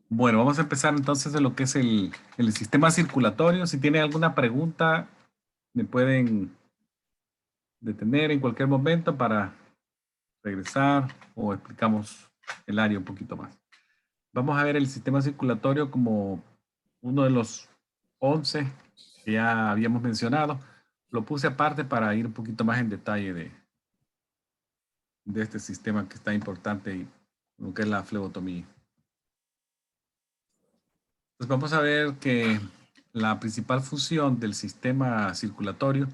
Bueno, vamos a empezar entonces de lo que es el sistema circulatorio. Si tienen alguna pregunta, me pueden detener en cualquier momento para regresar o explicamos el área un poquito más. Vamos a ver el sistema circulatorio como uno de los 11 que ya habíamos mencionado. Lo puse aparte para ir un poquito más en detalle de este sistema que está importante y lo que es la flebotomía. Pues vamos a ver que la principal función del sistema circulatorio,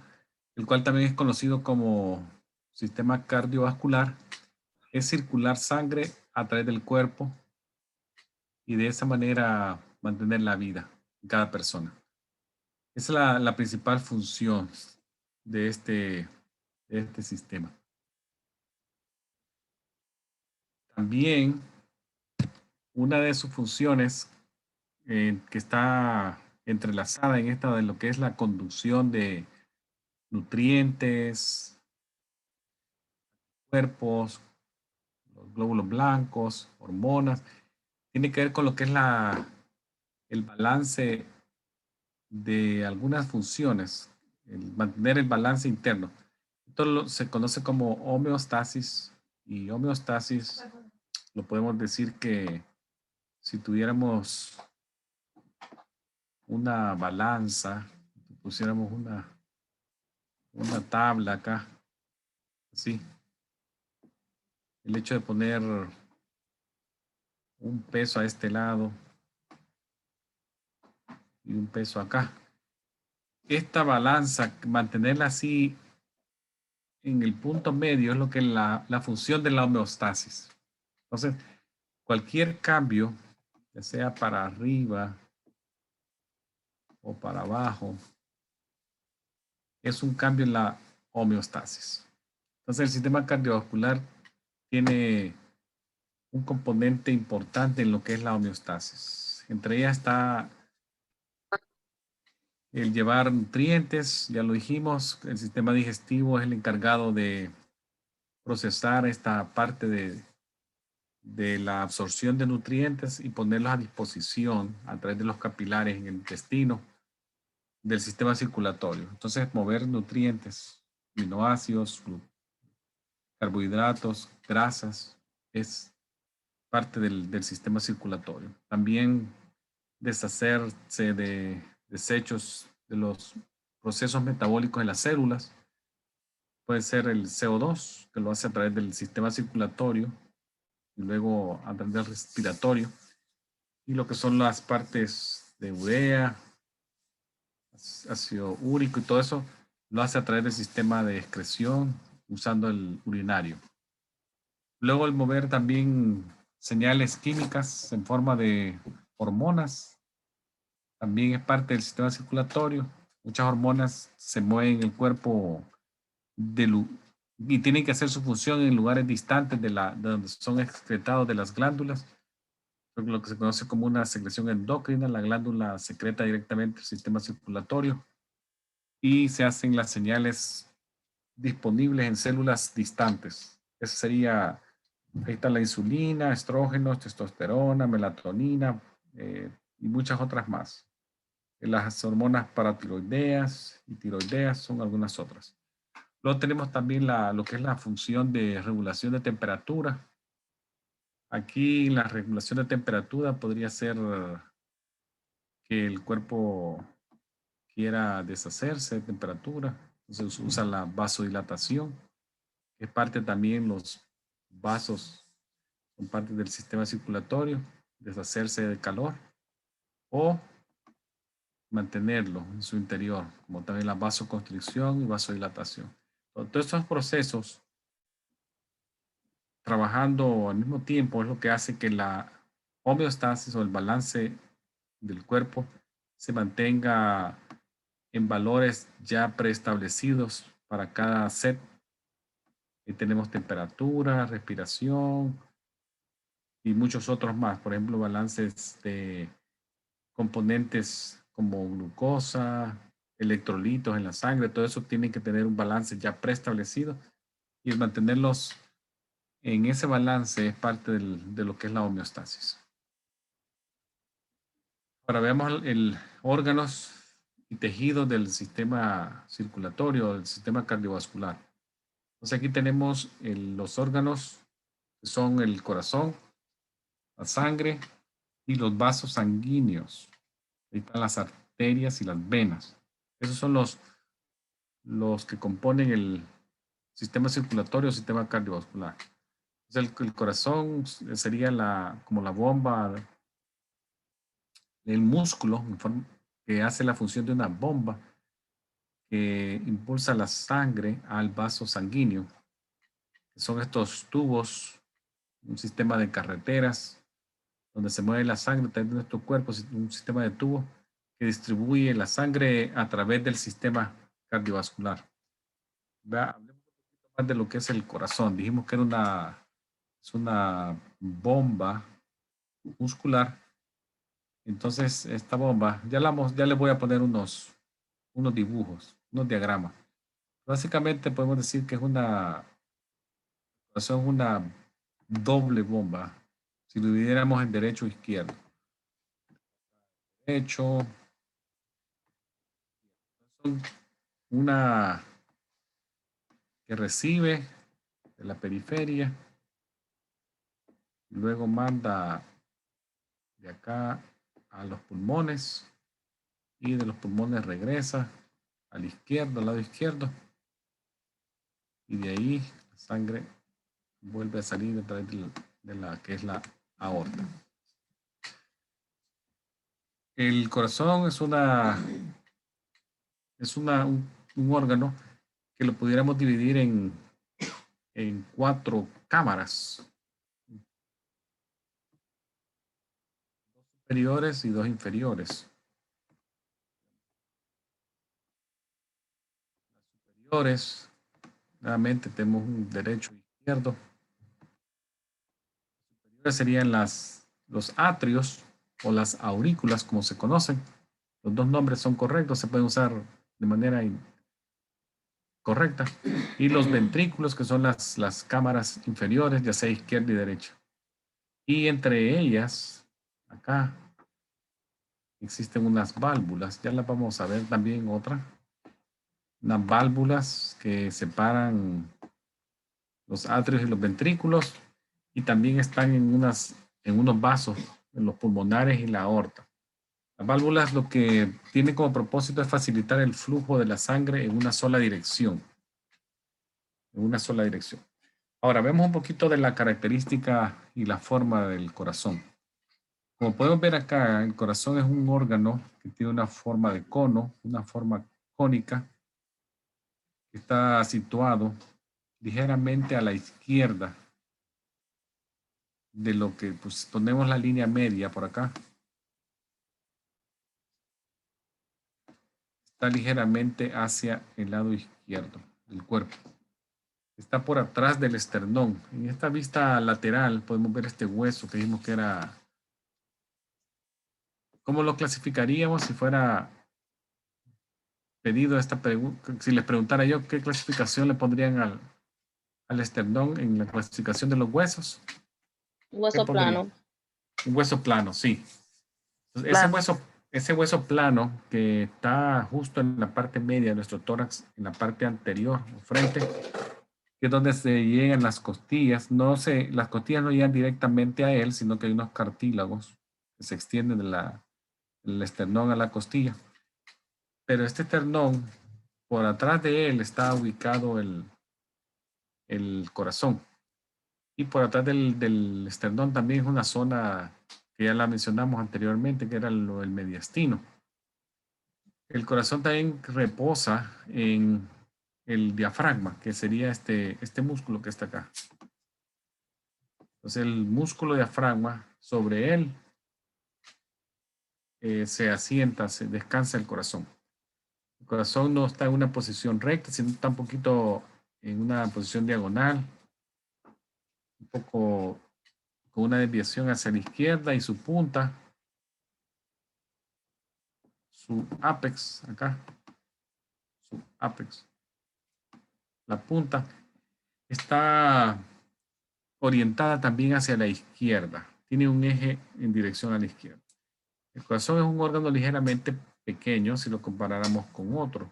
el cual también es conocido como sistema cardiovascular, es circular sangre a través del cuerpo y de esa manera mantener la vida de cada persona. Esa es la principal función de este sistema. También una de sus funciones que está entrelazada en esta de lo que es la conducción de nutrientes, cuerpos, los glóbulos blancos, hormonas, tiene que ver con lo que es el balance de algunas funciones, el mantener el balance interno. Esto se conoce como homeostasis y homeostasis lo podemos decir que si tuviéramos una balanza, pusiéramos una tabla acá, así, el hecho de poner un peso a este lado y un peso acá. Esta balanza, mantenerla así en el punto medio es lo que es la función de la homeostasis. Entonces, cualquier cambio, ya sea para arriba o para abajo, es un cambio en la homeostasis. Entonces, el sistema cardiovascular tiene un componente importante en lo que es la homeostasis. Entre ellas está el llevar nutrientes, ya lo dijimos, el sistema digestivo es el encargado de procesar esta parte de la absorción de nutrientes y ponerlos a disposición a través de los capilares en el intestino del sistema circulatorio. Entonces, mover nutrientes, aminoácidos, carbohidratos, grasas, es parte del sistema circulatorio. También deshacerse de desechos de los procesos metabólicos en las células. Puede ser el CO2, que lo hace a través del sistema circulatorio y luego a través del respiratorio. Y lo que son las partes de urea, ácido úrico y todo eso, lo hace a través del sistema de excreción usando el urinario. Luego el mover también señales químicas en forma de hormonas, también es parte del sistema circulatorio. Muchas hormonas se mueven en el cuerpo y tienen que hacer su función en lugares distantes de donde son excretados de las glándulas. Lo que se conoce como una secreción endocrina, la glándula secreta directamente el sistema circulatorio y se hacen las señales disponibles en células distantes. Eso sería, ahí está la insulina, estrógenos, testosterona, melatonina y muchas otras más. Las hormonas paratiroideas y tiroideas son algunas otras. Luego tenemos también lo que es la función de regulación de temperatura. Aquí la regulación de temperatura podría ser que el cuerpo quiera deshacerse de temperatura. Entonces usa la vasodilatación, que es parte también los vasos, son parte del sistema circulatorio, deshacerse de calor o mantenerlo en su interior, como también la vasoconstricción y vasodilatación. Todos estos procesos trabajando al mismo tiempo es lo que hace que la homeostasis o el balance del cuerpo se mantenga en valores ya preestablecidos para cada set. Y tenemos temperatura, respiración y muchos otros más. Por ejemplo, balances de componentes como glucosa, electrolitos en la sangre, todo eso tiene que tener un balance ya preestablecido y mantenerlos en ese balance es parte de lo que es la homeostasis. Ahora veamos el órganos y tejidos del sistema circulatorio, del sistema cardiovascular. Entonces aquí tenemos los órganos que son el corazón, la sangre y los vasos sanguíneos. Ahí están las arterias y las venas. Esos son los que componen el sistema circulatorio, sistema cardiovascular. Entonces el corazón sería como la bomba, el músculo que hace la función de una bomba que impulsa la sangre al vaso sanguíneo, que son estos tubos, un sistema de carreteras donde se mueve la sangre a través de nuestro cuerpo, un sistema de tubos que distribuye la sangre a través del sistema cardiovascular. Hablemos un poquito más de lo que es el corazón. Dijimos que es una bomba muscular. Entonces, esta bomba, ya le voy a poner unos dibujos, unos diagramas. Básicamente podemos decir que son una doble bomba. Si lo dividiéramos en derecho e izquierdo. Derecho, son una que recibe de la periferia, luego manda de acá a los pulmones y de los pulmones regresa al izquierdo, al lado izquierdo, y de ahí la sangre vuelve a salir a través de la que es la aorta. El corazón es un órgano que lo pudiéramos dividir en 4 cámaras, 2 superiores y 2 inferiores. Las superiores, nuevamente tenemos un derecho e izquierdo. Las superiores serían los atrios o las aurículas, como se conocen. Los 2 nombres son correctos, se pueden usar de manera correcta. Y los ventrículos, que son las cámaras inferiores, ya sea izquierda y derecha. Y entre ellas, acá, existen unas válvulas. Ya las vamos a ver también otra. Unas válvulas que separan los atrios y los ventrículos. Y también están en unos vasos, en los pulmonares y la aorta. Las válvulas lo que tienen como propósito es facilitar el flujo de la sangre en una sola dirección. En una sola dirección. Ahora, vemos un poquito de la característica y la forma del corazón. Como podemos ver acá, el corazón es un órgano que tiene una forma de cono, una forma cónica, que está situado ligeramente a la izquierda de lo que, pues, ponemos la línea media por acá. Está ligeramente hacia el lado izquierdo del cuerpo. Está por atrás del esternón. En esta vista lateral podemos ver este hueso que dijimos que era... ¿Cómo lo clasificaríamos si fuera pedido esta pregunta? Si les preguntara yo qué clasificación le pondrían al esternón en la clasificación de los huesos. Hueso plano. Un hueso plano, sí. Entonces, Plano. ese hueso plano que está justo en la parte media de nuestro tórax, en la parte anterior o frente, que es donde se llegan las costillas. Las costillas no llegan directamente a él, sino que hay unos cartílagos que se extienden del esternón a la costilla. Pero este esternón, por atrás de él está ubicado el corazón. Y por atrás del esternón también es una zona que ya la mencionamos anteriormente, que era el mediastino. El corazón también reposa en el diafragma, que sería este músculo que está acá. Entonces el músculo diafragma, sobre él se asienta, se descansa el corazón. El corazón no está en una posición recta, sino está un poquito en una posición diagonal, un poco con una desviación hacia la izquierda, y su punta, su apex, acá, su apex, la punta, está orientada también hacia la izquierda. Tiene un eje en dirección a la izquierda. El corazón es un órgano ligeramente pequeño si lo comparáramos con otro.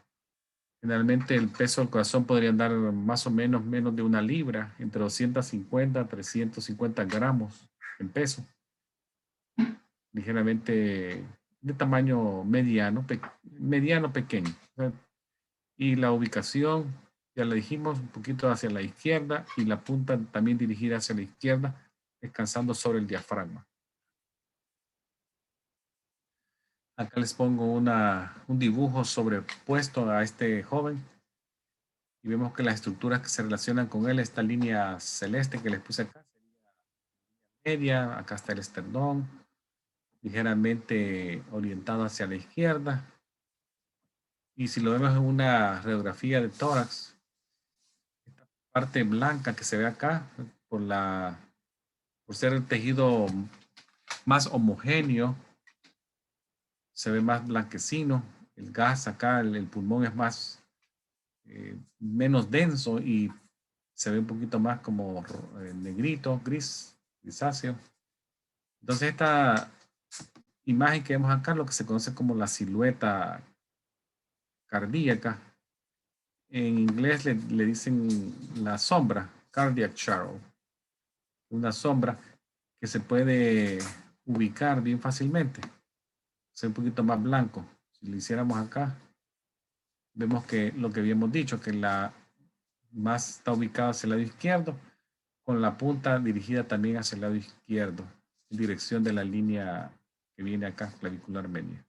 Generalmente el peso del corazón podría andar más o menos de una libra, entre 250 a 350 gramos en peso. Ligeramente de tamaño mediano pequeño. Y la ubicación, ya la dijimos, un poquito hacia la izquierda y la punta también dirigida hacia la izquierda, descansando sobre el diafragma. Acá les pongo un dibujo sobrepuesto a este joven y vemos que las estructuras que se relacionan con él, esta línea celeste que les puse acá, sería media, acá está el esternón, ligeramente orientado hacia la izquierda. Y si lo vemos en una radiografía de tórax, esta parte blanca que se ve acá, por ser el tejido más homogéneo, se ve más blanquecino. El gas acá, el pulmón es menos denso y se ve un poquito más como negrito, grisáceo. Entonces esta imagen que vemos acá es lo que se conoce como la silueta cardíaca. En inglés le dicen la sombra, cardiac shadow. Una sombra que se puede ubicar bien fácilmente. Es un poquito más blanco. Si lo hiciéramos acá, vemos que lo que habíamos dicho, que la más está ubicada hacia el lado izquierdo, con la punta dirigida también hacia el lado izquierdo, en dirección de la línea que viene acá, clavicular media.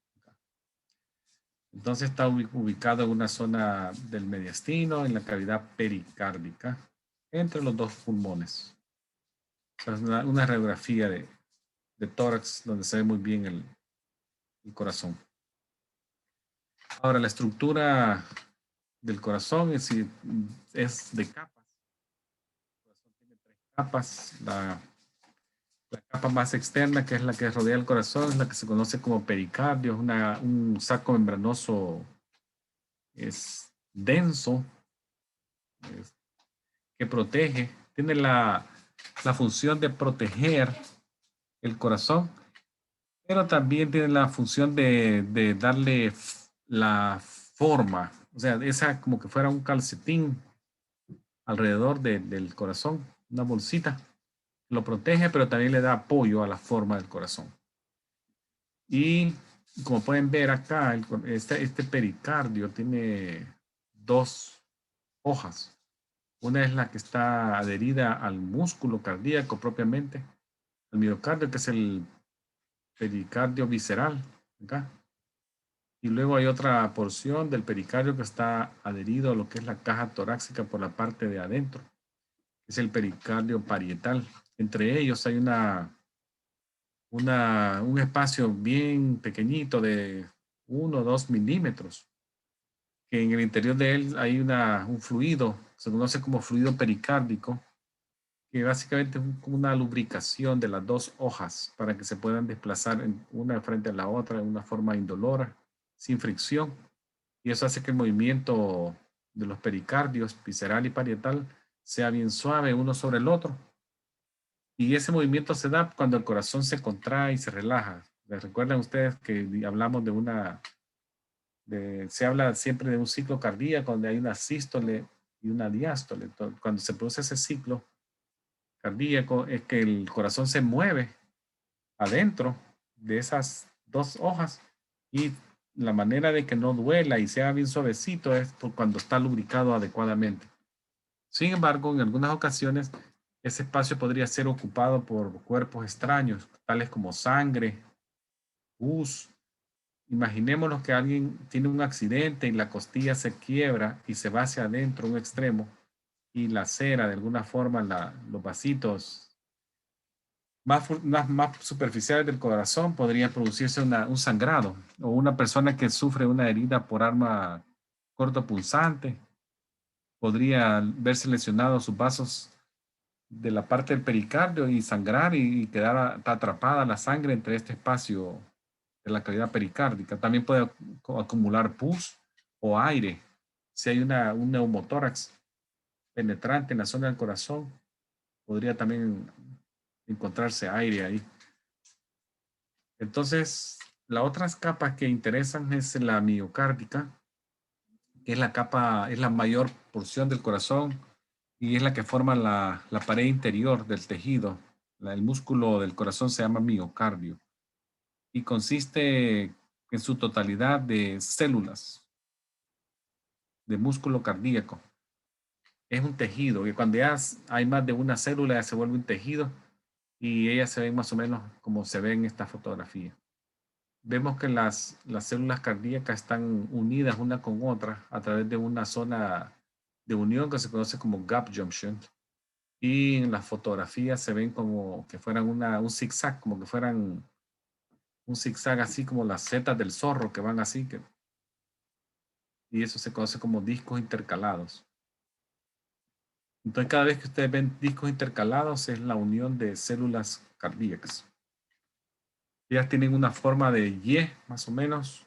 Entonces está ubicado en una zona del mediastino, en la cavidad pericárdica, entre los dos pulmones. O sea, es una radiografía de tórax donde se ve muy bien el corazón. Ahora, la estructura del corazón es de capas. El corazón tiene 3 capas. La capa más externa, que es la que rodea el corazón, es la que se conoce como pericardio, es un saco membranoso denso, que protege, tiene la función de proteger el corazón, pero también tiene la función de darle la forma, o sea, esa como que fuera un calcetín alrededor del corazón, una bolsita, lo protege, pero también le da apoyo a la forma del corazón. Y como pueden ver acá, este pericardio tiene 2 hojas. Una es la que está adherida al músculo cardíaco propiamente, al miocardio, que es el pericardio visceral, acá. Y luego hay otra porción del pericardio que está adherido a lo que es la caja torácica por la parte de adentro, que es el pericardio parietal. Entre ellos hay un espacio bien pequeñito de 1 o 2 milímetros, que en el interior de él hay un fluido, se conoce como fluido pericárdico, que básicamente es como una lubricación de las 2 hojas para que se puedan desplazar una frente a la otra de una forma indolora, sin fricción. Y eso hace que el movimiento de los pericardios, visceral y parietal, sea bien suave uno sobre el otro. Y ese movimiento se da cuando el corazón se contrae y se relaja. ¿Les recuerdan ustedes que hablamos se habla siempre de un ciclo cardíaco donde hay una sístole y una diástole? Entonces, cuando se produce ese ciclo cardíaco es que el corazón se mueve adentro de esas 2 hojas y la manera de que no duela y sea bien suavecito es cuando está lubricado adecuadamente. Sin embargo, en algunas ocasiones ese espacio podría ser ocupado por cuerpos extraños, tales como sangre, pus. Imaginémonos que alguien tiene un accidente y la costilla se quiebra y se va hacia adentro un extremo y lacera de alguna forma los vasitos más superficiales del corazón, podría producirse un sangrado, o una persona que sufre una herida por arma cortopunzante podría verse lesionado sus vasos de la parte del pericardio y sangrar y quedar atrapada la sangre entre este espacio de la cavidad pericárdica. También puede acumular pus o aire si hay un neumotórax penetrante en la zona del corazón. podría también encontrarse aire ahí. Entonces, las otras capas que interesan es la miocárdica, que es la capa, es la mayor porción del corazón y es la que forma la pared interior del tejido. El músculo del corazón se llama miocardio y consiste en su totalidad de células de músculo cardíaco. Es un tejido que cuando ya hay más de una célula ya se vuelve un tejido y ellas se ven más o menos como se ve en esta fotografía. Vemos que las células cardíacas están unidas una con otra a través de una zona de unión que se conoce como gap junction. Y en las fotografías se ven como que fueran un zigzag, como que fueran un zigzag así como las setas del zorro que van así. Y eso se conoce como discos intercalados. Entonces cada vez que ustedes ven discos intercalados es la unión de células cardíacas. Ellas tienen una forma de Y, más o menos.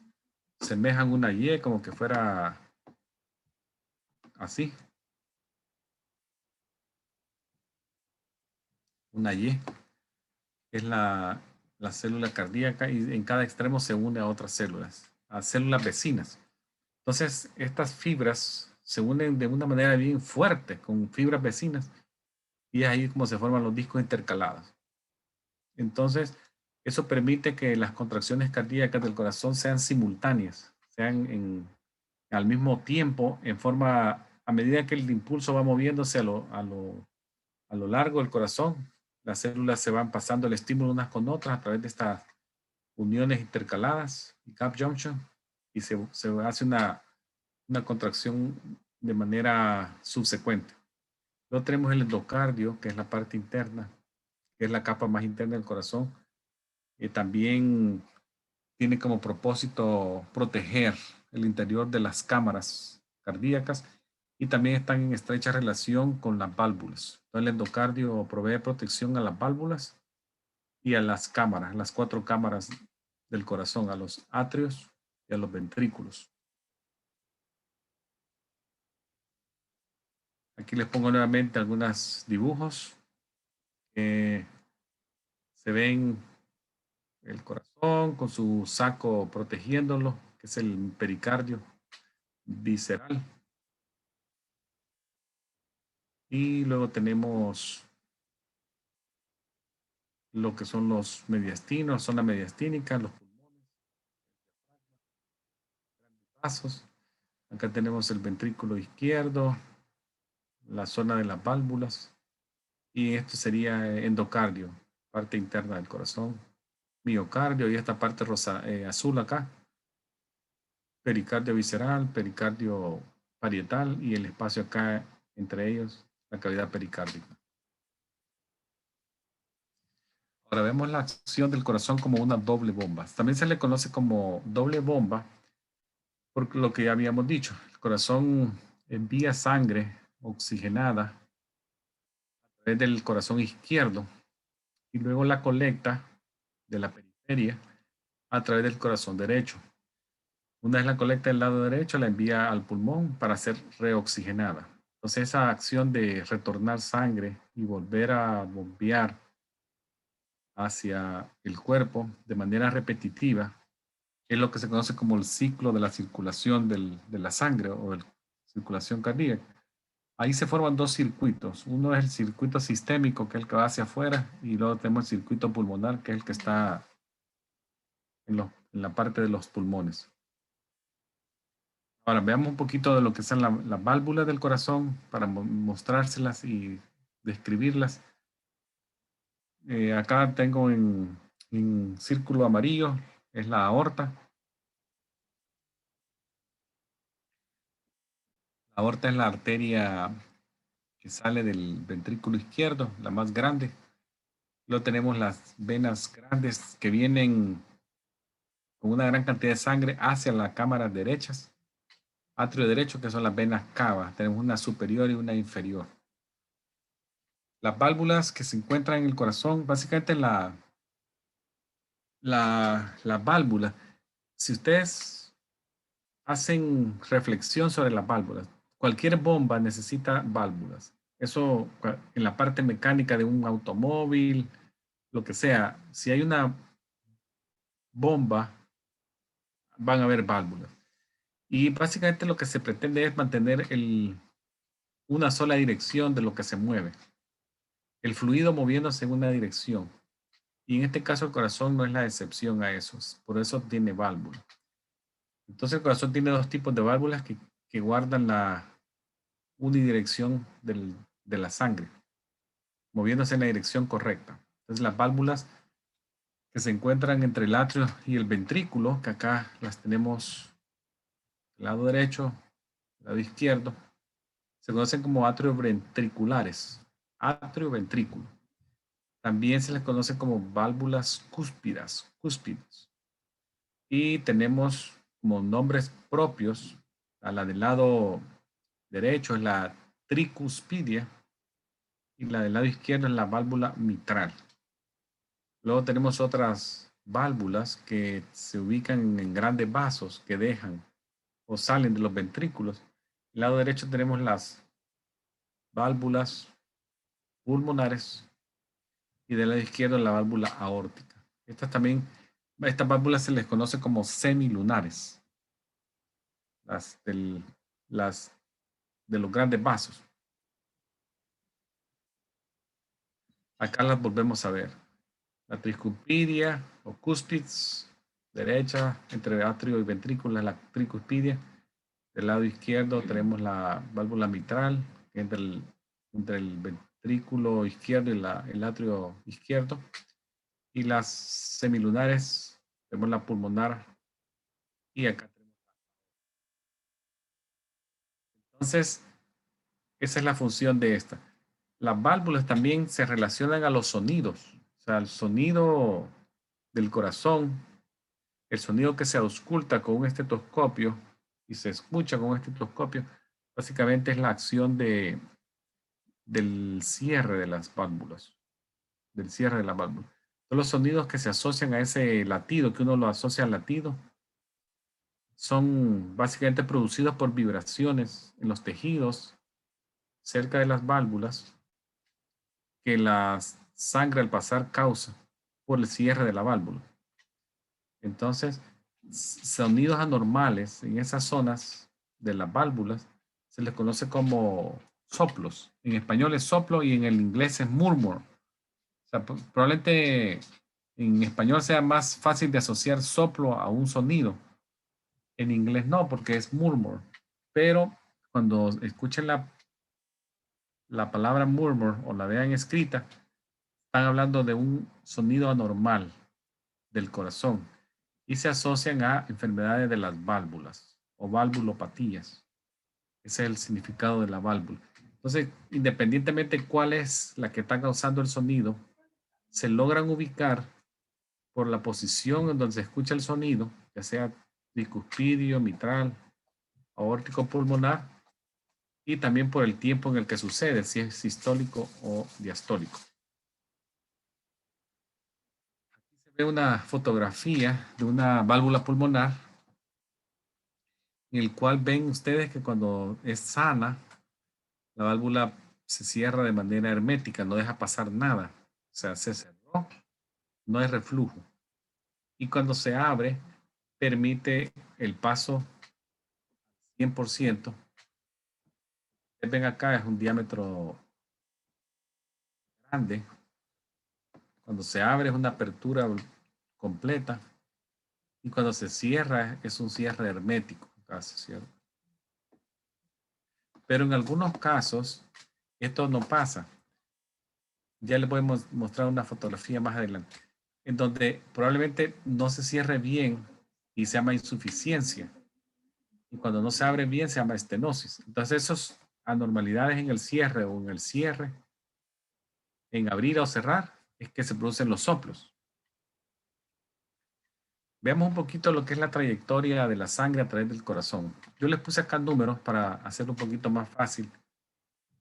Semejan una Y como que fuera así. Una Y es la célula cardíaca y en cada extremo se une a otras células, a células vecinas. Entonces, estas fibras se unen de una manera bien fuerte con fibras vecinas y es ahí como se forman los discos intercalados. Entonces, eso permite que las contracciones cardíacas del corazón sean simultáneas, sean al mismo tiempo, en forma, a medida que el impulso va moviéndose a lo largo del corazón, las células se van pasando el estímulo unas con otras a través de estas uniones intercaladas, gap junction, y se hace una contracción de manera subsecuente. Luego tenemos el endocardio, que es la parte interna, que es la capa más interna del corazón. También tiene como propósito proteger el interior de las cámaras cardíacas y también están en estrecha relación con las válvulas. Entonces, el endocardio provee protección a las válvulas y a las cámaras, las 4 cámaras del corazón, a los atrios y a los ventrículos. Aquí les pongo nuevamente algunos dibujos. Se ven el corazón con su saco protegiéndolo, que es el pericardio visceral. Y luego tenemos lo que son los mediastinos, zona mediastínica, los pulmones, vasos. Acá tenemos el ventrículo izquierdo, la zona de las válvulas. Y esto sería endocardio, parte interna del corazón, miocardio y esta parte rosa, azul acá, pericardio visceral, pericardio parietal y el espacio acá entre ellos, la cavidad pericárdica. Ahora vemos la acción del corazón como una doble bomba. También se le conoce como doble bomba por lo que ya habíamos dicho. El corazón envía sangre oxigenada a través del corazón izquierdo y luego la colecta de la periferia a través del corazón derecho. Una vez la colecta del lado derecho, la envía al pulmón para ser reoxigenada. Entonces esa acción de retornar sangre y volver a bombear hacia el cuerpo de manera repetitiva es lo que se conoce como el ciclo de la circulación de la sangre o de la circulación cardíaca. Ahí se forman dos circuitos. Uno es el circuito sistémico, que es el que va hacia afuera, y luego tenemos el circuito pulmonar, que es el que está en la parte de los pulmones. Ahora veamos un poquito de lo que son las válvulas del corazón para mostrárselas y describirlas. Acá tengo en círculo amarillo, es la aorta. La aorta es la arteria que sale del ventrículo izquierdo, la más grande. Luego tenemos las venas grandes que vienen con una gran cantidad de sangre hacia las cámaras derechas. Atrio derecho, que son las venas cava. Tenemos una superior y una inferior. Las válvulas que se encuentran en el corazón, básicamente la válvula, si ustedes hacen reflexión sobre las válvulas, cualquier bomba necesita válvulas. Eso en la parte mecánica de un automóvil, lo que sea, si hay una bomba, van a haber válvulas. Y básicamente lo que se pretende es mantener una sola dirección de lo que se mueve. El fluido moviéndose en una dirección. Y en este caso el corazón no es la excepción a eso. Por eso tiene válvula. Entonces el corazón tiene dos tipos de válvulas que guardan la unidirección de la sangre, moviéndose en la dirección correcta. Entonces las válvulas que se encuentran entre el atrio y el ventrículo, que acá las tenemos del lado derecho, del lado izquierdo, se conocen como atrioventriculares, atrio-ventrículo. También se les conoce como válvulas cúspidas. Y tenemos como nombres propios, a la del lado derecho es la tricuspidia y la del lado izquierdo es la válvula mitral. Luego tenemos otras válvulas que se ubican en grandes vasos que dejan o salen de los ventrículos. Del lado derecho tenemos las válvulas pulmonares y del lado izquierdo la válvula aórtica. Estas válvulas se les conoce como semilunares, las, las de los grandes vasos. Acá las volvemos a ver. La tricuspidia o cúspids, derecha, entre atrio y ventrículo es la tricuspidia. Del lado izquierdo tenemos la válvula mitral, que entre el ventrículo izquierdo y el atrio izquierdo. Y las semilunares, tenemos la pulmonar y acá tenemos. Entonces, esa es la función de esta. Las válvulas también se relacionan a los sonidos. O sea, el sonido del corazón, el sonido que se ausculta con un estetoscopio y se escucha con un estetoscopio, básicamente es la acción del cierre de las válvulas, del cierre de la válvula. Todos los sonidos que se asocian a ese latido, que uno lo asocia al latido, son básicamente producidos por vibraciones en los tejidos cerca de las válvulas que la sangre al pasar causa por el cierre de la válvula. Entonces, sonidos anormales en esas zonas de las válvulas se les conoce como soplos. En español es soplo y en el inglés es murmur. O sea, probablemente en español sea más fácil de asociar soplo a un sonido. En inglés no, porque es murmur. Pero cuando escuchen la palabra murmur o la vean escrita, están hablando de un sonido anormal del corazón y se asocian a enfermedades de las válvulas o valvulopatías. Ese es el significado de la válvula. Entonces, independientemente cuál es la que está causando el sonido, se logran ubicar por la posición en donde se escucha el sonido, ya sea tricuspidio, mitral, aórtico, pulmonar, y también por el tiempo en el que sucede, si es sistólico o diastólico. Aquí se ve una fotografía de una válvula pulmonar en el cual ven ustedes que cuando es sana, la válvula se cierra de manera hermética, no deja pasar nada. O sea, se cerró, no hay reflujo. Y cuando se abre, permite el paso 100%. Ustedes ven acá, es un diámetro grande. Cuando se abre es una apertura completa. Y cuando se cierra es un cierre hermético, casi, ¿cierto? Pero en algunos casos esto no pasa. Ya les podemos mostrar una fotografía más adelante, en donde probablemente no se cierre bien y se llama insuficiencia. Y cuando no se abre bien se llama estenosis. Entonces, esas anormalidades en el cierre o en el cierre, en abrir o cerrar, es que se producen los soplos. Veamos un poquito lo que es la trayectoria de la sangre a través del corazón. Yo les puse acá números para hacerlo un poquito más fácil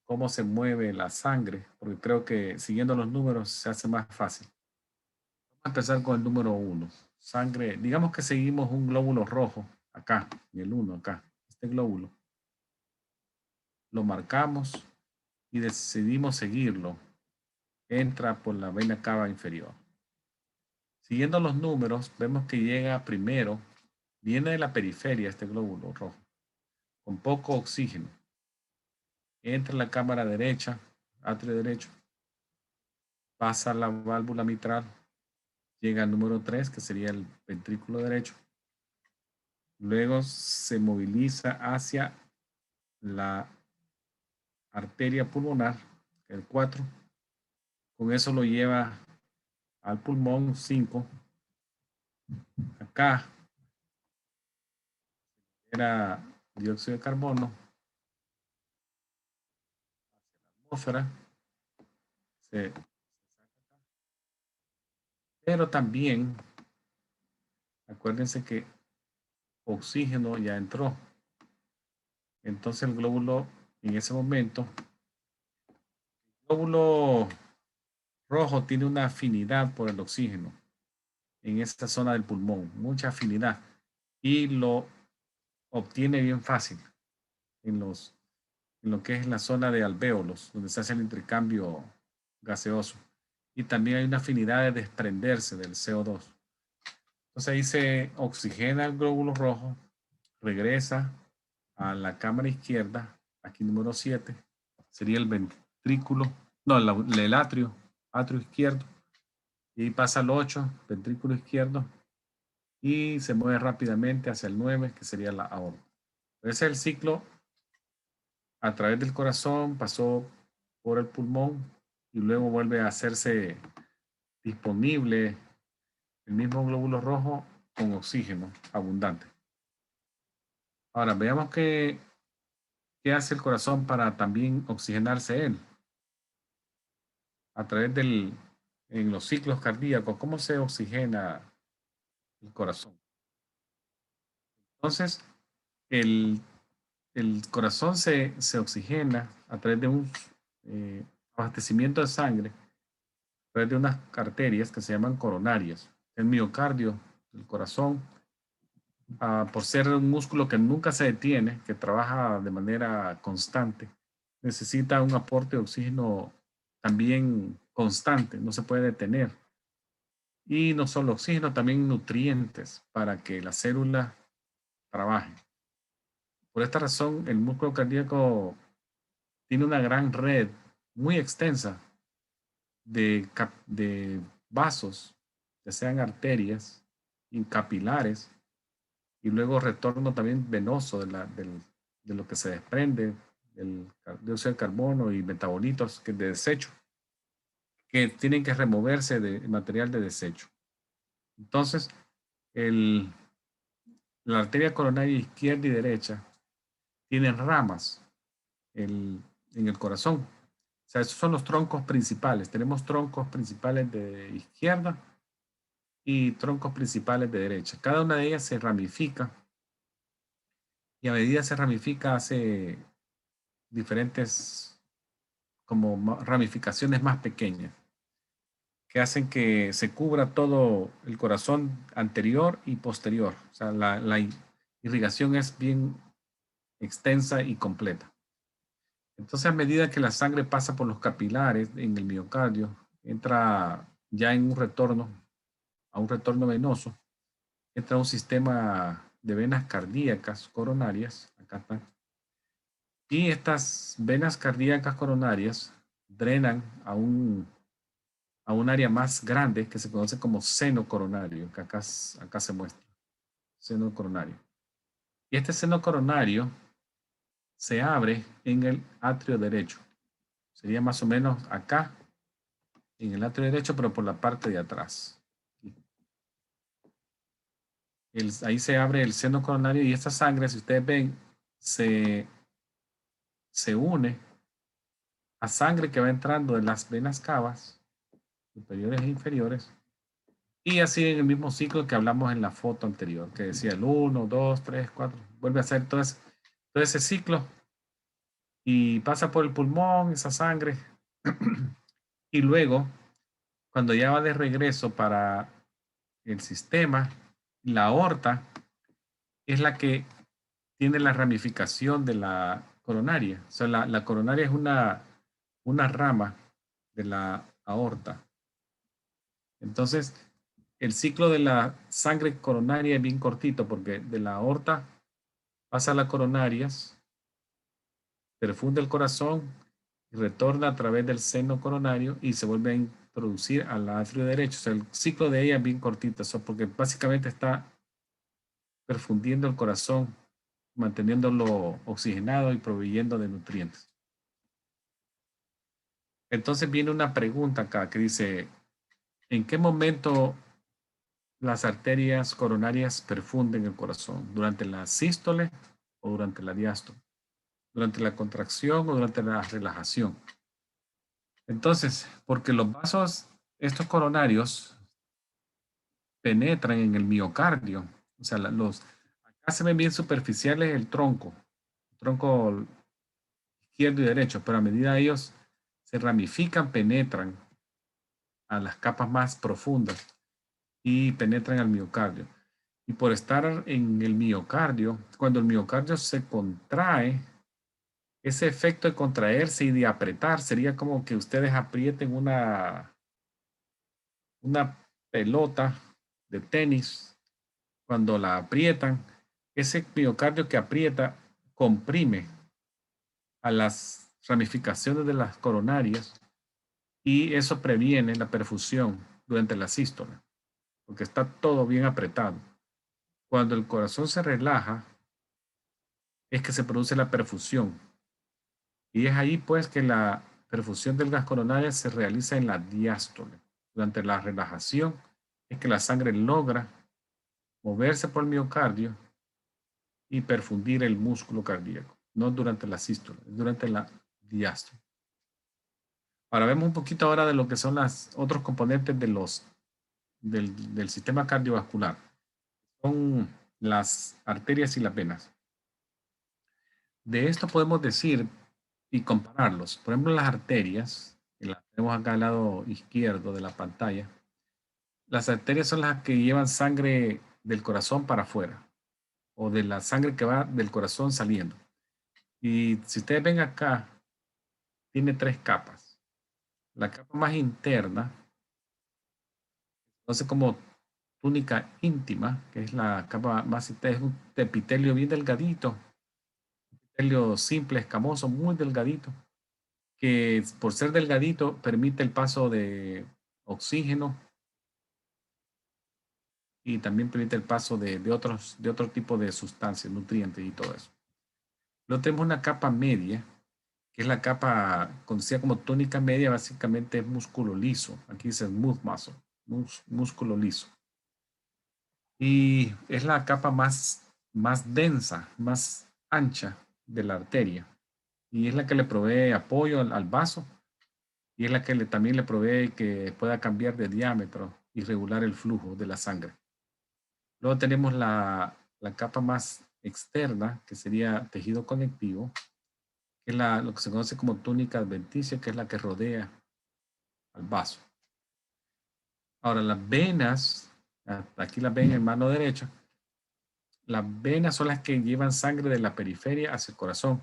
cómo se mueve la sangre, porque creo que siguiendo los números se hace más fácil. Vamos a empezar con el número 1. Sangre, digamos que seguimos un glóbulo rojo acá, y el 1 acá, este glóbulo. Lo marcamos y decidimos seguirlo, entra por la vena cava inferior. Siguiendo los números, vemos que llega primero, viene de la periferia este glóbulo rojo, con poco oxígeno. Entra en la cámara derecha, atrio derecho, pasa la válvula mitral, llega al número 3, que sería el ventrículo derecho. Luego se moviliza hacia la arteria pulmonar, el 4. Con eso lo lleva al pulmón 5. Acá era dióxido de carbono, atmósfera, pero también acuérdense que oxígeno ya entró. Entonces el glóbulo en ese momento, el glóbulo rojo tiene una afinidad por el oxígeno en esta zona del pulmón, mucha afinidad, y lo obtiene bien fácil en lo que es la zona de alvéolos, donde se hace el intercambio gaseoso. Y también hay una afinidad de desprenderse del CO2. Entonces ahí se oxigena el glóbulo rojo, regresa a la cámara izquierda, aquí número 7, sería el ventrículo, no, el atrio izquierdo, y pasa al 8, ventrículo izquierdo, y se mueve rápidamente hacia el 9, que sería la aorta. Ese es el ciclo a través del corazón, pasó por el pulmón y luego vuelve a hacerse disponible el mismo glóbulo rojo con oxígeno abundante. Ahora, veamos qué hace el corazón para también oxigenarse él. A través en los ciclos cardíacos, ¿cómo se oxigena el corazón? Entonces, el, el corazón se oxigena a través de un abastecimiento de sangre, a través de unas arterias que se llaman coronarias. El miocardio del corazón, por ser un músculo que nunca se detiene, que trabaja de manera constante, necesita un aporte de oxígeno también constante, no se puede detener. Y no solo oxígeno, también nutrientes para que la célula trabaje. Por esta razón, el músculo cardíaco tiene una gran red muy extensa de vasos, ya sean arterias y capilares, y luego retorno también venoso de lo que se desprende del dióxido de carbono y metabolitos de desecho, que tienen que removerse de material de desecho. Entonces, la arteria coronaria izquierda y derecha tienen ramas en el corazón. O sea, esos son los troncos principales. Tenemos troncos principales de izquierda y troncos principales de derecha. Cada una de ellas se ramifica y a medida se ramifica hace diferentes como ramificaciones más pequeñas que hacen que se cubra todo el corazón anterior y posterior. O sea, la irrigación es bien extensa y completa. Entonces, a medida que la sangre pasa por los capilares en el miocardio, entra ya en un retorno, a un retorno venoso, entra a un sistema de venas cardíacas coronarias, acá están, y estas venas cardíacas coronarias drenan a un área más grande que se conoce como seno coronario, que acá se muestra, seno coronario. Y este seno coronario se abre en el atrio derecho. Sería más o menos acá, en el atrio derecho, pero por la parte de atrás. Ahí se abre el seno coronario y esta sangre, si ustedes ven, se une a sangre que va entrando de las venas cavas, superiores e inferiores, y así en el mismo ciclo que hablamos en la foto anterior, que decía el 1, 2, 3, 4, vuelve a hacer todo ese ciclo y pasa por el pulmón esa sangre y luego, cuando ya va de regreso para el sistema, la aorta es la que tiene la ramificación de la coronaria. O sea, la coronaria es una una rama de la aorta. Entonces, el ciclo de la sangre coronaria es bien cortito porque de la aorta pasa a las coronarias, perfunde el corazón y retorna a través del seno coronario y se vuelve a introducir al atrio derecho. O sea, el ciclo de ella es bien cortito, eso porque básicamente está perfundiendo el corazón, manteniéndolo oxigenado y proveyendo de nutrientes. Entonces viene una pregunta acá que dice, ¿en qué momento las arterias coronarias perfunden el corazón? ¿Durante la sístole o durante la diástole? ¿Durante la contracción o durante la relajación? Entonces, porque los vasos, estos coronarios, penetran en el miocardio. O sea, acá se ven bien superficiales el tronco izquierdo y derecho, pero a medida ellos se ramifican, penetran a las capas más profundas y penetran al miocardio. Y por estar en el miocardio, cuando el miocardio se contrae, ese efecto de contraerse y de apretar sería como que ustedes aprieten una pelota de tenis. Cuando la aprietan, ese miocardio que aprieta comprime a las ramificaciones de las coronarias y eso previene la perfusión durante la sístole, porque está todo bien apretado. Cuando el corazón se relaja, es que se produce la perfusión. Y es ahí pues que la perfusión del gas coronario se realiza en la diástole. Durante la relajación es que la sangre logra moverse por el miocardio y perfundir el músculo cardíaco, no durante la sístole, durante la diástole. Ahora vemos un poquito ahora de lo que son los otros componentes del sistema cardiovascular. Son las arterias y las venas. De esto podemos decir y compararlos. Por ejemplo, las arterias, que las tenemos acá al lado izquierdo de la pantalla. Las arterias son las que llevan sangre del corazón para afuera o de la sangre que va del corazón saliendo. Y si ustedes ven acá, tiene tres capas. La capa más interna, entonces como túnica íntima, que es la capa más interna, es un epitelio bien delgadito, epitelio simple, escamoso, muy delgadito, que por ser delgadito permite el paso de oxígeno y también permite el paso de otro tipo de sustancias, nutrientes y todo eso. Luego tenemos una capa media, que es la capa conocida como túnica media, básicamente es músculo liso. Aquí dice smooth muscle, músculo liso. Y es la capa más densa, más ancha de la arteria. Y es la que le provee apoyo al vaso y es la que también le provee que pueda cambiar de diámetro y regular el flujo de la sangre. Luego tenemos la capa más externa, que sería tejido conectivo, que es lo que se conoce como túnica adventicia, que es la que rodea al vaso. Ahora, las venas, aquí las ven en mano derecha, las venas son las que llevan sangre de la periferia hacia el corazón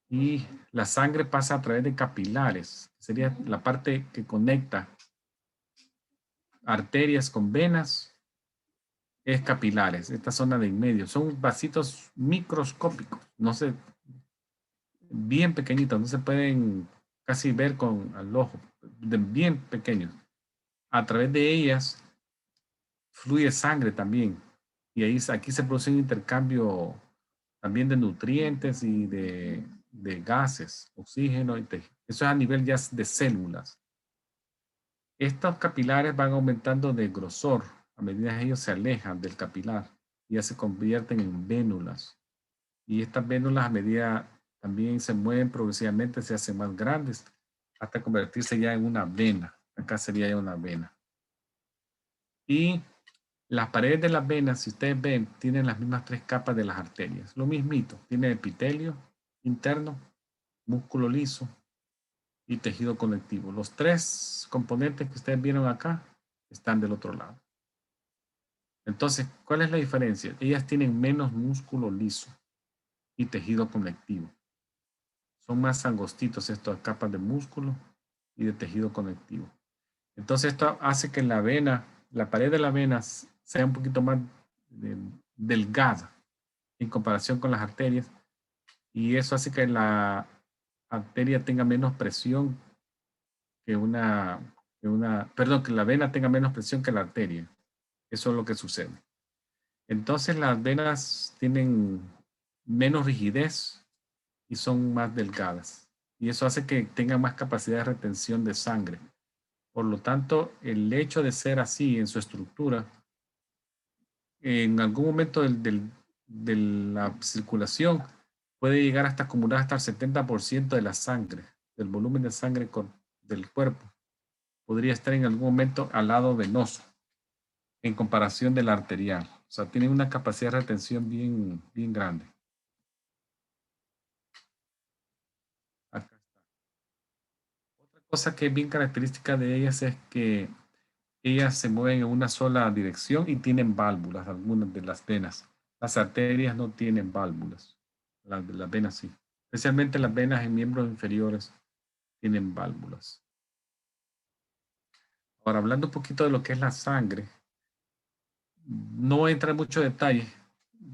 y la sangre pasa a través de capilares, que sería la parte que conecta arterias con venas, es capilares, esta zona de en medio. Son vasitos microscópicos, no se, bien pequeñitos, no se pueden casi ver con el ojo, bien pequeños. A través de ellas fluye sangre también. Y ahí, aquí se produce un intercambio también de nutrientes y de gases, oxígeno. Eso es a nivel ya de células. Estos capilares van aumentando de grosor a medida que ellos se alejan del capilar y ya se convierten en vénulas. Y estas vénulas a medida también se mueven progresivamente, se hacen más grandes hasta convertirse ya en una vena. Acá sería ya una vena. Y las paredes de las venas, si ustedes ven, tienen las mismas tres capas de las arterias. Lo mismito, tiene epitelio interno, músculo liso y tejido conectivo. Los tres componentes que ustedes vieron acá están del otro lado. Entonces, ¿cuál es la diferencia? Ellas tienen menos músculo liso y tejido conectivo. Son más angostitos estas capas de músculo y de tejido conectivo. Entonces esto hace que la vena, la pared de la vena sea un poquito más delgada en comparación con las arterias, y eso hace que la arteria tenga menos presión perdón, que la vena tenga menos presión que la arteria. Eso es lo que sucede. Entonces las venas tienen menos rigidez y son más delgadas. Y eso hace que tengan más capacidad de retención de sangre. Por lo tanto, el hecho de ser así en su estructura, en algún momento de la circulación, puede llegar hasta acumular hasta el 70% de la sangre, del volumen de sangre del cuerpo. Podría estar en algún momento al lado venoso, en comparación de la arterial. O sea, tiene una capacidad de retención bien, bien grande. Acá está. Otra cosa que es bien característica de ellas es que ellas se mueven en una sola dirección y tienen válvulas, algunas de las venas. Las arterias no tienen válvulas, las venas sí. Especialmente las venas en miembros inferiores tienen válvulas. Ahora, hablando un poquito de lo que es la sangre, no voy a entrar en mucho detalle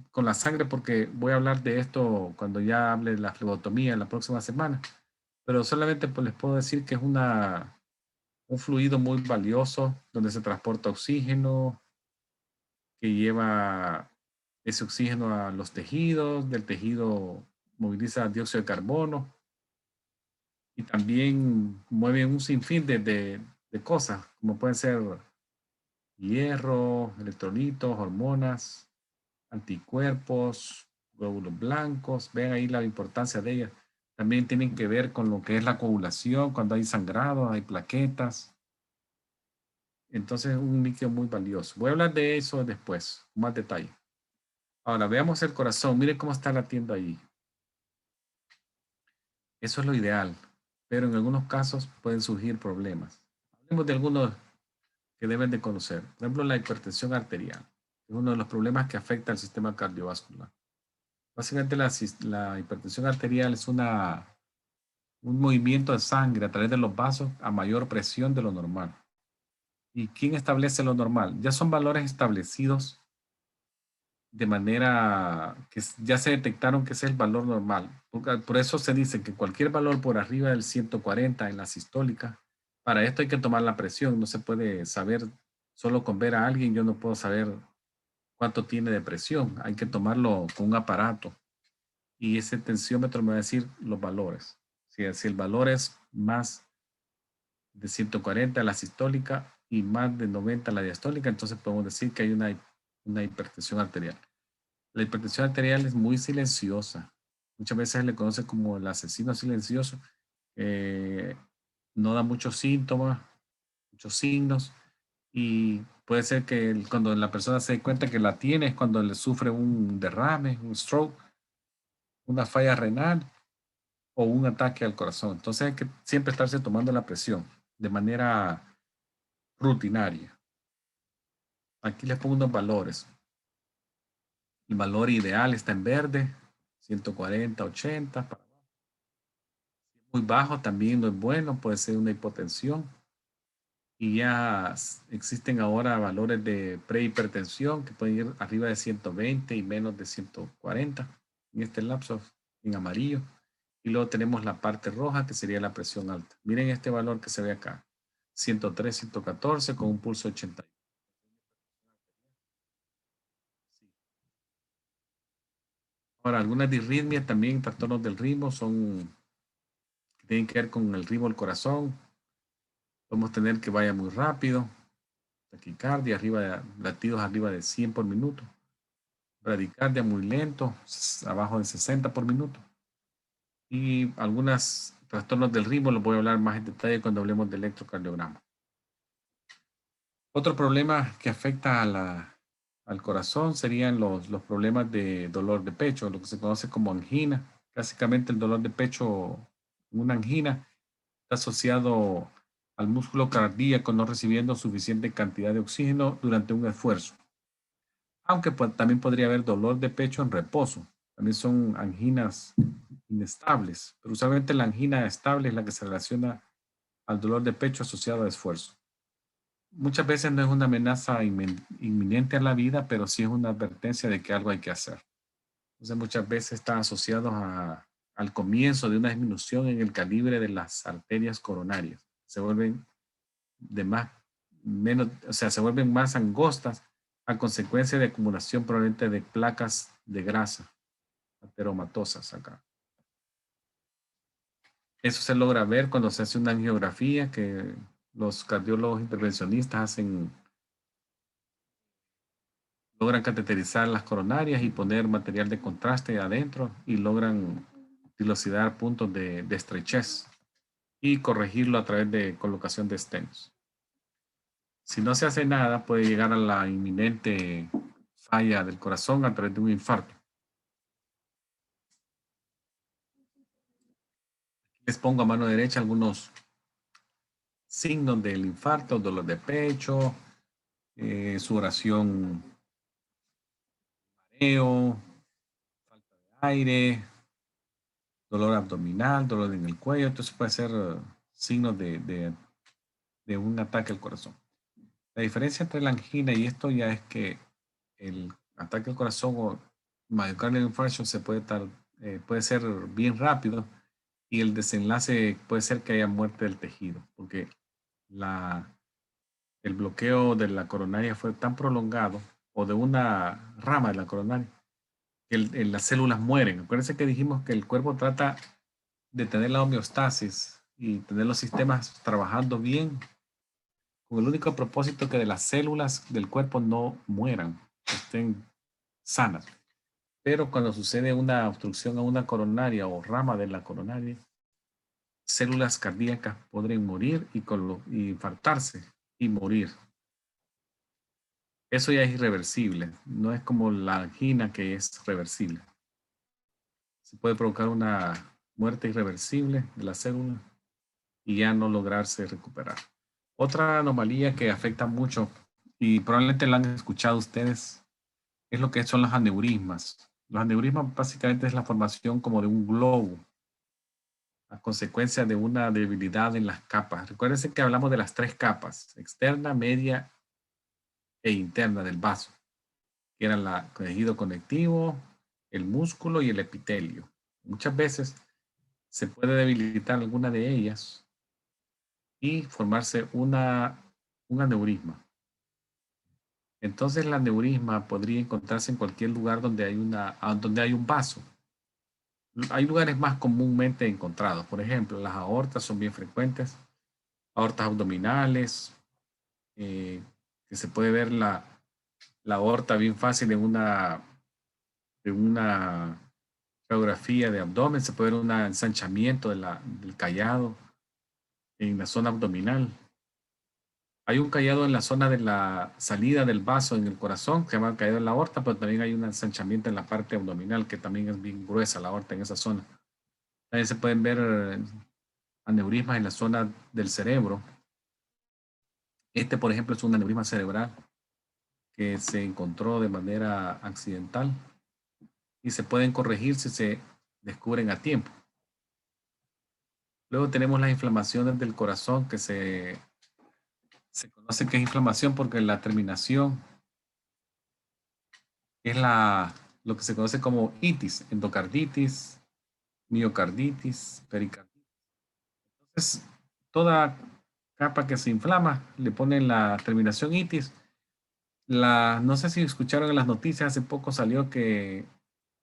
con la sangre porque voy a hablar de esto cuando ya hable de la flebotomía la próxima semana, pero solamente pues, les puedo decir que es un fluido muy valioso donde se transporta oxígeno, que lleva ese oxígeno a los tejidos, del tejido moviliza dióxido de carbono y también mueve un sinfín de cosas, como pueden ser hierro, electrolitos, hormonas, anticuerpos, glóbulos blancos. Vean ahí la importancia de ellas. También tienen que ver con lo que es la coagulación, cuando hay sangrado, hay plaquetas. Entonces es un líquido muy valioso. Voy a hablar de eso después, con más detalle. Ahora veamos el corazón. Miren cómo está latiendo ahí. Eso es lo ideal, pero en algunos casos pueden surgir problemas. Hablemos de algunos que deben de conocer. Por ejemplo, la hipertensión arterial. Es uno de los problemas que afecta al sistema cardiovascular. Básicamente la hipertensión arterial es un movimiento de sangre a través de los vasos a mayor presión de lo normal. ¿Y quién establece lo normal? Ya son valores establecidos de manera que ya se detectaron que ese es el valor normal. Por eso se dice que cualquier valor por arriba del 140 en la sistólica, para esto hay que tomar la presión. No se puede saber solo con ver a alguien, yo no puedo saber cuánto tiene de presión. Hay que tomarlo con un aparato. Y ese tensiómetro me va a decir los valores. Si el valor es más de 140 la sistólica y más de 90 la diastólica, entonces podemos decir que hay una hipertensión arterial. La hipertensión arterial es muy silenciosa. Muchas veces se le conoce como el asesino silencioso. No da muchos síntomas, muchos signos, y puede ser que cuando la persona se dé cuenta que la tiene es cuando le sufre un derrame, un stroke, una falla renal o un ataque al corazón. Entonces hay que siempre estarse tomando la presión de manera rutinaria. Aquí les pongo unos valores. El valor ideal está en verde, 140, 80. Muy bajo también no es bueno, puede ser una hipotensión. Y ya existen ahora valores de prehipertensión que pueden ir arriba de 120 y menos de 140 en este lapso en amarillo. Y luego tenemos la parte roja que sería la presión alta. Miren este valor que se ve acá, 103, 114 con un pulso 80. Ahora, algunas disritmias también, trastornos del ritmo, que tienen que ver con el ritmo del corazón. Podemos tener que vaya muy rápido, taquicardia, latidos arriba de 100 por minuto, bradicardia muy lento, abajo de 60 por minuto. Y algunos trastornos del ritmo los voy a hablar más en detalle cuando hablemos del electrocardiograma. Otro problema que afecta al corazón serían los problemas de dolor de pecho, lo que se conoce como angina. Básicamente el dolor de pecho, una angina, está asociado al músculo cardíaco no recibiendo suficiente cantidad de oxígeno durante un esfuerzo. Aunque también podría haber dolor de pecho en reposo. También son anginas inestables, pero usualmente la angina estable es la que se relaciona al dolor de pecho asociado a esfuerzo. Muchas veces no es una amenaza inminente a la vida, pero sí es una advertencia de que algo hay que hacer. Entonces muchas veces está asociado al comienzo de una disminución en el calibre de las arterias coronarias. Se vuelven se vuelven más angostas a consecuencia de acumulación probablemente de placas de grasa ateromatosas acá. Eso se logra ver cuando se hace una angiografía, que los cardiólogos intervencionistas logran cateterizar las coronarias y poner material de contraste adentro y logran dilucidar puntos de estrechez y corregirlo a través de colocación de stents. Si no se hace nada, puede llegar a la inminente falla del corazón a través de un infarto. Les pongo a mano derecha algunos signos del infarto: dolor de pecho, sudoración, mareo, falta de aire, dolor abdominal, dolor en el cuello. Entonces puede ser signos de un ataque al corazón. La diferencia entre la angina y esto ya es que el ataque al corazón o myocardial infarction puede ser bien rápido, y el desenlace puede ser que haya muerte del tejido, porque el bloqueo de la coronaria fue tan prolongado, o de una rama de la coronaria, que las células mueren. Acuérdense que dijimos que el cuerpo trata de tener la homeostasis y tener los sistemas trabajando bien, con el único propósito que de las células del cuerpo no mueran, estén sanas. Pero cuando sucede una obstrucción a una coronaria o rama de la coronaria, células cardíacas podrían morir y infartarse y morir. Eso ya es irreversible, no es como la angina, que es reversible. Se puede provocar una muerte irreversible de la célula y ya no lograrse recuperar. Otra anomalía que afecta mucho, y probablemente la han escuchado ustedes, es lo que son los aneurismas. Los aneurismas básicamente es la formación como de un globo a consecuencia de una debilidad en las capas. Recuérdense que hablamos de las tres capas: externa, media e interna del vaso, que eran el tejido conectivo, el músculo y el epitelio. Muchas veces se puede debilitar alguna de ellas y formarse un aneurisma. Entonces el aneurisma podría encontrarse en cualquier lugar donde hay un vaso. Hay lugares más comúnmente encontrados. Por ejemplo, las aortas son bien frecuentes, aortas abdominales, que se puede ver la aorta bien fácil en una radiografía de abdomen. Se puede ver un ensanchamiento del callado en la zona abdominal. Hay un callado en la zona de la salida del vaso en el corazón, que se llama callado en la aorta, pero también hay un ensanchamiento en la parte abdominal, que también es bien gruesa la aorta en esa zona. También se pueden ver aneurismas en la zona del cerebro. Este, por ejemplo, es un aneurisma cerebral que se encontró de manera accidental y se pueden corregir si se descubren a tiempo. Luego tenemos las inflamaciones del corazón, que se conoce que es inflamación porque la terminación es lo que se conoce como itis: endocarditis, miocarditis, pericarditis. Entonces, toda capa que se inflama le ponen la terminación itis. No sé si escucharon en las noticias, hace poco salió que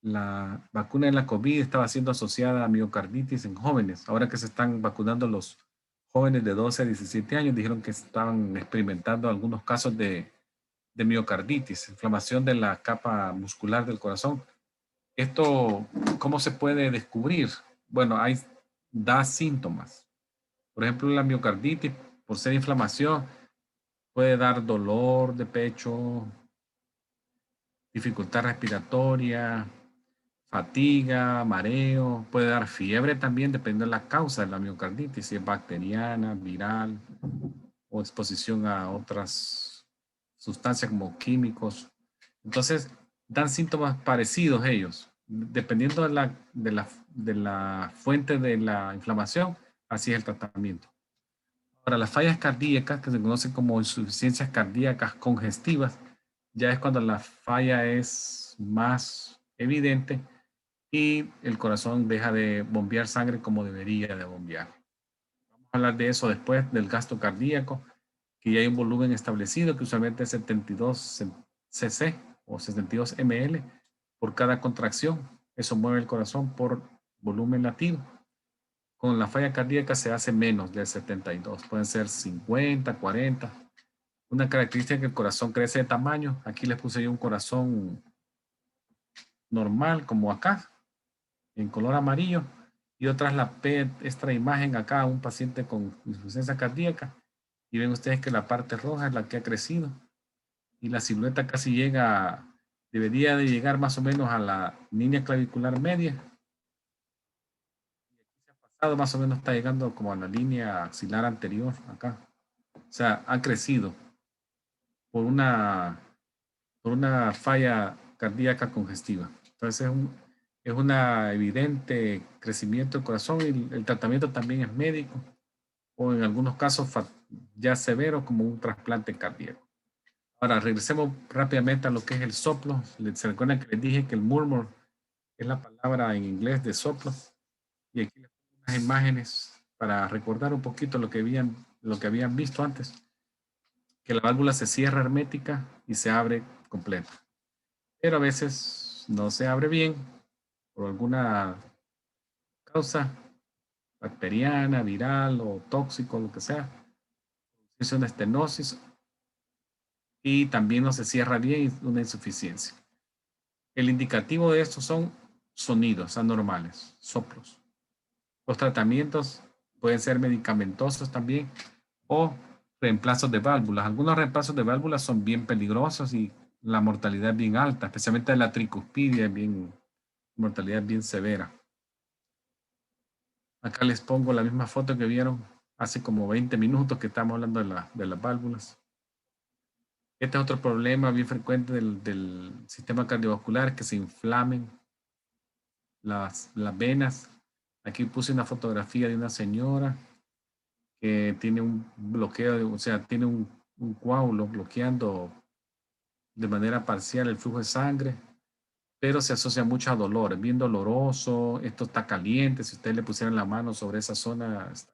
la vacuna de la COVID estaba siendo asociada a miocarditis en jóvenes. Ahora que se están vacunando los jóvenes de 12 a 17 años, dijeron que estaban experimentando algunos casos de miocarditis, inflamación de la capa muscular del corazón. Esto, ¿cómo se puede descubrir? Bueno, da síntomas. Por ejemplo, la miocarditis, por ser inflamación, puede dar dolor de pecho, dificultad respiratoria, fatiga, mareo. Puede dar fiebre también, dependiendo de la causa de la miocarditis, si es bacteriana, viral o exposición a otras sustancias como químicos. Entonces, dan síntomas parecidos ellos. dependiendo de la fuente de la inflamación, así es el tratamiento. Ahora, las fallas cardíacas, que se conocen como insuficiencias cardíacas congestivas, ya es cuando la falla es más evidente y el corazón deja de bombear sangre como debería de bombear. Vamos a hablar de eso después, del gasto cardíaco, que ya hay un volumen establecido, que usualmente es 72 cc o 72 ml por cada contracción. Eso mueve el corazón por volumen latido. Con la falla cardíaca se hace menos de 72, pueden ser 50, 40. Una característica es que el corazón crece de tamaño. Aquí les puse yo un corazón normal, como acá, en color amarillo. Y otra es la PET, esta imagen acá, un paciente con insuficiencia cardíaca. Y ven ustedes que la parte roja es la que ha crecido. Y la silueta casi llega, debería de llegar más o menos a la línea clavicular media. Pasado más o menos está llegando como a la línea axilar anterior acá. O sea, ha crecido por una falla cardíaca congestiva. Entonces es una evidente crecimiento del corazón y el tratamiento también es médico o en algunos casos ya severo como un trasplante cardíaco. Ahora regresemos rápidamente a lo que es el soplo. Se recuerdan que les dije que el murmur es la palabra en inglés de soplo y aquí les pongo unas imágenes para recordar un poquito lo que habían visto antes, que la válvula se cierra hermética y se abre completa. Pero a veces no se abre bien por alguna causa bacteriana, viral o tóxico, lo que sea. Es una estenosis y también no se cierra bien, una insuficiencia. El indicativo de estos son sonidos anormales, soplos. Los tratamientos pueden ser medicamentosos también o reemplazos de válvulas. Algunos reemplazos de válvulas son bien peligrosos y la mortalidad es bien alta, especialmente de la tricuspidia, mortalidad bien severa. Acá les pongo la misma foto que vieron hace como 20 minutos que estamos hablando de las válvulas. Este es otro problema bien frecuente del sistema cardiovascular, que se inflamen las venas. Aquí puse una fotografía de una señora que tiene un bloqueo, o sea, tiene un coágulo bloqueando de manera parcial el flujo de sangre, pero se asocia mucho a dolor, es bien doloroso, esto está caliente, si ustedes le pusieran la mano sobre esa zona, está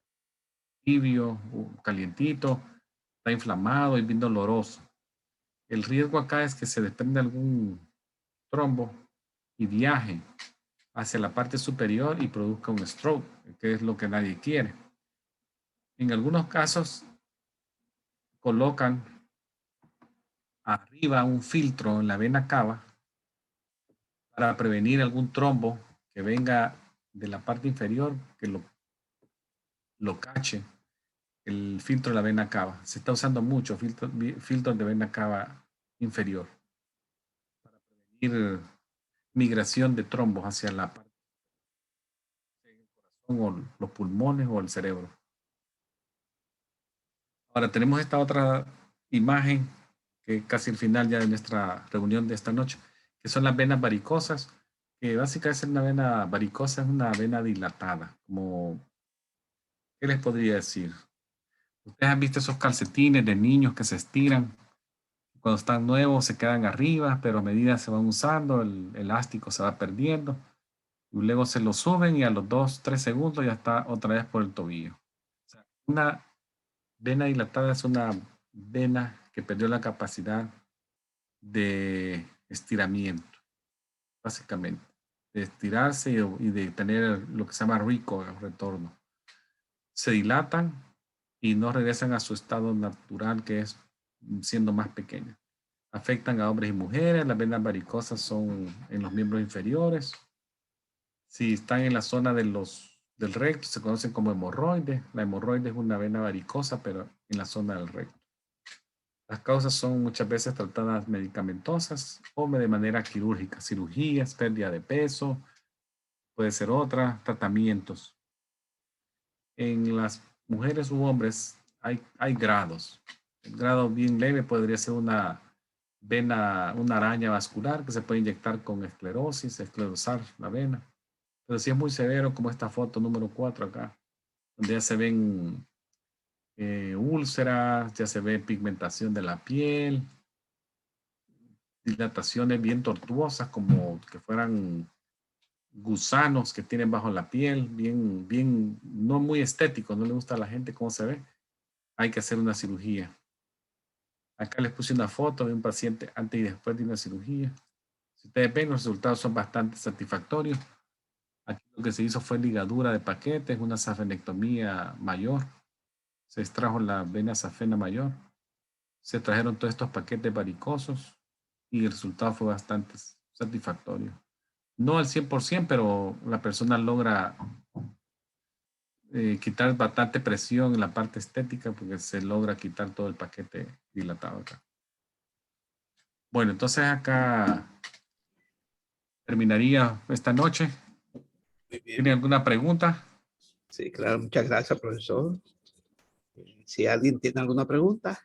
tibio, calientito, está inflamado y bien doloroso. El riesgo acá es que se desprenda algún trombo y viaje hacia la parte superior y produzca un stroke, que es lo que nadie quiere. En algunos casos colocan arriba un filtro en la vena cava para prevenir algún trombo que venga de la parte inferior, que lo cache el filtro de la vena cava. Se está usando mucho filtros de vena cava inferior para prevenir migración de trombos hacia la parte del corazón o los pulmones o el cerebro. Ahora tenemos esta otra imagen que es casi el final ya de nuestra reunión de esta noche, que son las venas varicosas, que básicamente es una vena varicosa, es una vena dilatada, como, ¿qué les podría decir? Ustedes han visto esos calcetines de niños que se estiran, cuando están nuevos se quedan arriba, pero a medida se van usando, el elástico se va perdiendo, y luego se lo suben y a los 2, 3 segundos ya está otra vez por el tobillo. O sea, una vena dilatada es una vena que perdió la capacidad de estiramiento, básicamente, de estirarse y de tener lo que se llama recoil, retorno. Se dilatan y no regresan a su estado natural, que es siendo más pequeñas. Afectan a hombres y mujeres. Las venas varicosas son en los miembros inferiores. Si están en la zona del recto, se conocen como hemorroides. La hemorroide es una vena varicosa, pero en la zona del recto. Las causas son muchas veces tratadas medicamentosas o de manera quirúrgica, cirugías, pérdida de peso, puede ser otra, tratamientos. En las mujeres u hombres hay grados. El grado bien leve podría ser una vena, una araña vascular que se puede inyectar con esclerosis, esclerosar la vena. Pero si es muy severo, como esta foto número 4 acá, donde ya se ven úlceras, ya se ve pigmentación de la piel, dilataciones bien tortuosas, como que fueran gusanos que tienen bajo la piel, bien, no muy estético, no le gusta a la gente cómo se ve. Hay que hacer una cirugía. Acá les puse una foto de un paciente antes y después de una cirugía. Si ustedes ven, los resultados son bastante satisfactorios. Aquí lo que se hizo fue ligadura de paquetes, una safenectomía mayor. Se extrajo la vena safena mayor. Se trajeron todos estos paquetes varicosos y el resultado fue bastante satisfactorio. No al 100%, pero la persona logra quitar bastante presión en la parte estética porque se logra quitar todo el paquete dilatado acá. Bueno, entonces acá terminaría esta noche. Muy bien. ¿Tiene alguna pregunta? Sí, claro, muchas gracias, profesor. Si alguien tiene alguna pregunta.